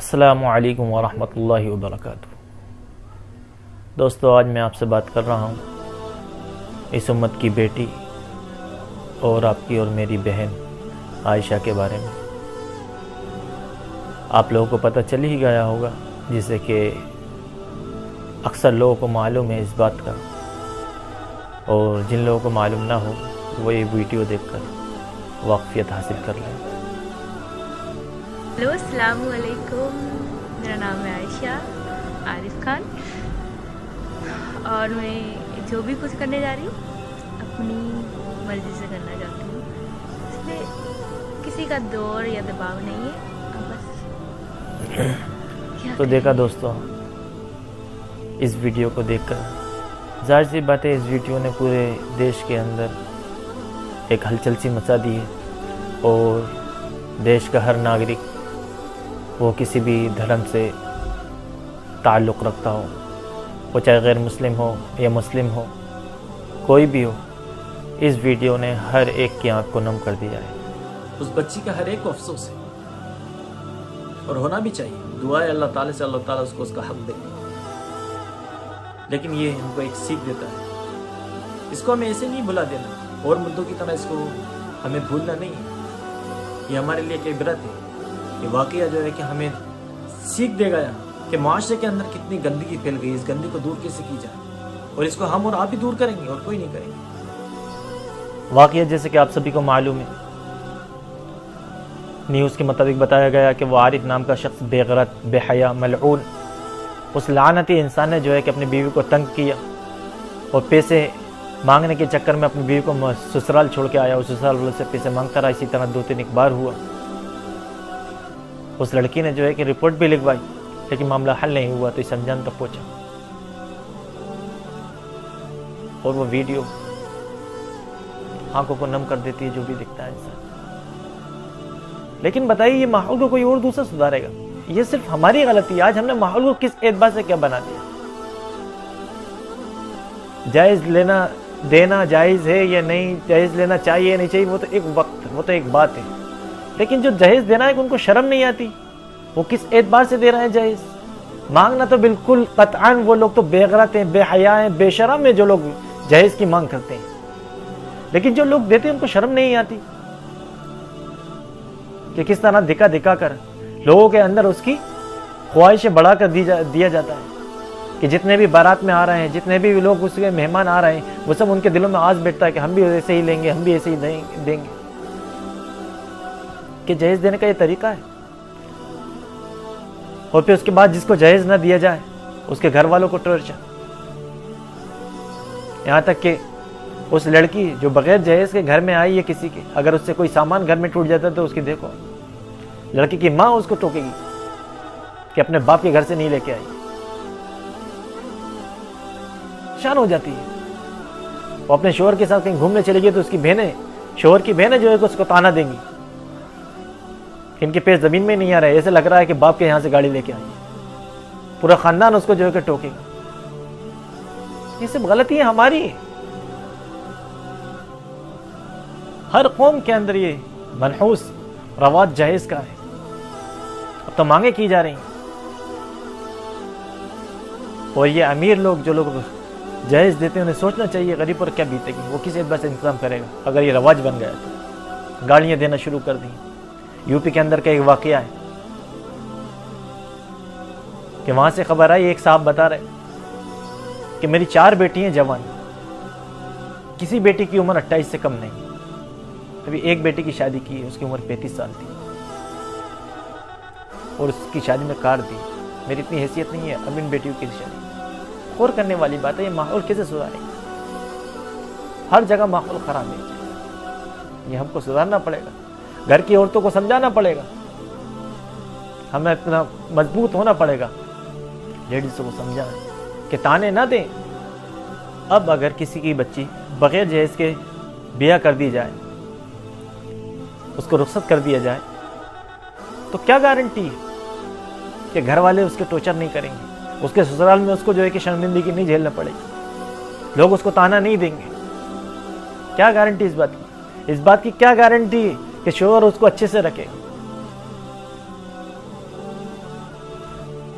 السلام علیکم ورحمۃ اللہ وبرکاتہ۔ دوستو، آج میں آپ سے بات کر رہا ہوں اس امت کی بیٹی اور آپ کی اور میری بہن عائشہ کے بارے میں۔ آپ لوگوں کو پتہ چل ہی گیا ہوگا، جسے کہ اکثر لوگوں کو معلوم ہے اس بات کا، اور جن لوگوں کو معلوم نہ ہو وہ یہ ویڈیو دیکھ کر واقفیت حاصل کر لیں۔ ہیلو، السلام علیکم، میرا نام ہے عائشہ عارف خان، اور میں جو بھی کچھ کرنے جا رہی ہوں اپنی مرضی سے کرنا چاہتی ہوں، اس میں کسی کا دور یا دباؤ نہیں ہے، بس تو دیکھا دوستو، اس ویڈیو کو دیکھ کر ظاہر سی بات ہے اس ویڈیو نے پورے دیش کے اندر ایک ہلچل سی مچا دی ہے، اور دیش کا ہر ناگرک، وہ کسی بھی دھرم سے تعلق رکھتا ہو، وہ چاہے غیر مسلم ہو یا مسلم ہو، کوئی بھی ہو، اس ویڈیو نے ہر ایک کی آنکھ کو نم کر دیا ہے۔ اس بچی کا ہر ایک کو افسوس ہے، اور ہونا بھی چاہیے، دعا ہے اللہ تعالیٰ سے اللہ تعالیٰ اس کو اس کا حق دے، لیکن یہ ہم کو ایک سیکھ دیتا ہے۔ اس کو ہمیں ایسے نہیں بھلا دینا، اور مدعوں کی طرح اس کو ہمیں بھولنا نہیں ہے۔ یہ ہمارے لیے ایک عبرت ہے، یہ واقعہ جو ہے کہ ہمیں سیکھ دے گا کہ معاشرے کے اندر کتنی گندگی پھیل گئی، اس گندگی کو دور کیسے کی جائے، اور اس کو ہم اور آپ ہی دور کریں گے اور کوئی نہیں کریں گے۔ واقعہ جیسے کہ آپ سبھی کو معلوم ہے، نیوز کے مطابق بتایا گیا کہ وہ عارف نام کا شخص بے غیرت، بے حیا، ملعون، اس لعنتی انسان نے جو ہے کہ اپنی بیوی کو تنگ کیا اور پیسے مانگنے کے چکر میں اپنی بیوی کو سسرال چھوڑ کے آیا، اور سسرال والے سے پیسے مانگتا رہا۔ اسی طرح 2-3 بار ہوا۔ اس لڑکی نے جو ہے کہ رپورٹ بھی لکھوائی، لیکن معاملہ حل نہیں ہوا، تو اس انجام تک پہنچا۔ اور وہ ویڈیو آنکھوں کو نم کر دیتی ہے جو بھی دکھتا ہے انسان۔ لیکن بتائیے، یہ ماحول کو کوئی اور دوسرا سدھارے گا؟ یہ صرف ہماری غلطی ہے۔ آج ہم نے ماحول کو کس اعتبار سے کیا بنا دیا؟ جائز لینا دینا جائز ہے یا نہیں، جائز لینا چاہیے یا نہیں چاہیے، وہ تو ایک وقت، وہ تو ایک بات ہے، لیکن جو جہیز دینا ہے ان کو شرم نہیں آتی؟ وہ کس اعتبار سے دے رہے ہیں جہیز؟ مانگنا تو بالکل قطعاً وہ لوگ تو بے غیرت ہیں، بے حیا ہیں، بے شرم ہیں جو لوگ جہیز کی مانگ کرتے ہیں، لیکن جو لوگ دیتے ہیں ان کو شرم نہیں آتی کہ کس طرح دکھا کر لوگوں کے اندر اس کی خواہشیں بڑھا کر دیا جاتا ہے کہ جتنے بھی بارات میں آ رہے ہیں، جتنے بھی لوگ اس کے مہمان آ رہے ہیں، وہ سب ان کے دلوں میں آس بیٹھتا ہے کہ ہم بھی ایسے ہی لیں گے، ہم بھی ایسے ہی دیں گے۔ کہ جہیز دینے کا یہ طریقہ ہے؟ اور پھر اس کے بعد جس کو جہیز نہ دیا جائے اس کے گھر والوں کو ٹارچر، یہاں تک کہ اس لڑکی جو بغیر جہیز کے گھر میں آئی ہے کسی کے، اگر اس سے کوئی سامان گھر میں ٹوٹ جاتا ہے تو اس کی دیکھو، لڑکی کی ماں اس کو ٹوکے گی کہ اپنے باپ کے گھر سے نہیں لے کے آئی، شان ہو جاتی ہے۔ وہ اپنے شوہر کے ساتھ کہیں گھومنے چلے گئی تو اس کی بہنیں، شوہر کی بہنیں جو ہے اس کو تانا دیں گی، ان کے پیر زمین میں نہیں آ رہے، ایسے لگ رہا ہے کہ باپ کے یہاں سے گاڑی لے کے آئی، پورا خاندان اس کو جو ہے کہ ٹوکے گا۔ یہ سب غلطی ہے ہماری۔ ہر قوم کے اندر یہ منحوس رواج جہیز کا ہے، اب تو مانگیں کی جا رہی ہیں، اور یہ امیر لوگ جو لوگ جہیز دیتے ہیں انہیں سوچنا چاہیے غریب پر کیا بیتے گی، وہ کس اعتبار سے انتظام کرے گا اگر یہ رواج بن گیا تو۔ گاڑیاں دینا شروع کر دیں۔ یو پی کے اندر کا ایک واقعہ ہے کہ وہاں سے خبر آئی، ایک صاحب بتا رہے کہ میری 4 بیٹی ہیں جوان، کسی بیٹی کی عمر 28 سے کم نہیں، ابھی ایک بیٹی کی شادی کی ہے، اس کی عمر 35 سال تھی، اور اس کی شادی میں کار دی۔ میری اتنی حیثیت نہیں ہے اب ان بیٹیوں کی شادی۔ غور کرنے والی بات ہے، یہ ماحول کیسے سدھارے گا؟ ہر جگہ ماحول خراب ہے، یہ ہم کو سدھارنا پڑے گا، گھر کی عورتوں کو سمجھانا پڑے گا، ہمیں اتنا مضبوط ہونا پڑے گا، لیڈیزوں کو سمجھائیں کہ تانے نہ دیں۔ اب اگر کسی کی بچی بغیر جہیز کے بیاہ کر دی جائے، اس کو رخصت کر دیا جائے، تو کیا گارنٹی ہے کہ گھر والے اس کے ٹارچر نہیں کریں گے، اس کے سسرال میں اس کو جو ہے کہ شرمندگی نہیں جھیلنا پڑے گی، لوگ اس کو تانا نہیں دیں گے؟ کیا گارنٹی اس بات کی؟ اس بات کی کیا گارنٹی کہ شوہر اس کو اچھے سے رکھے؟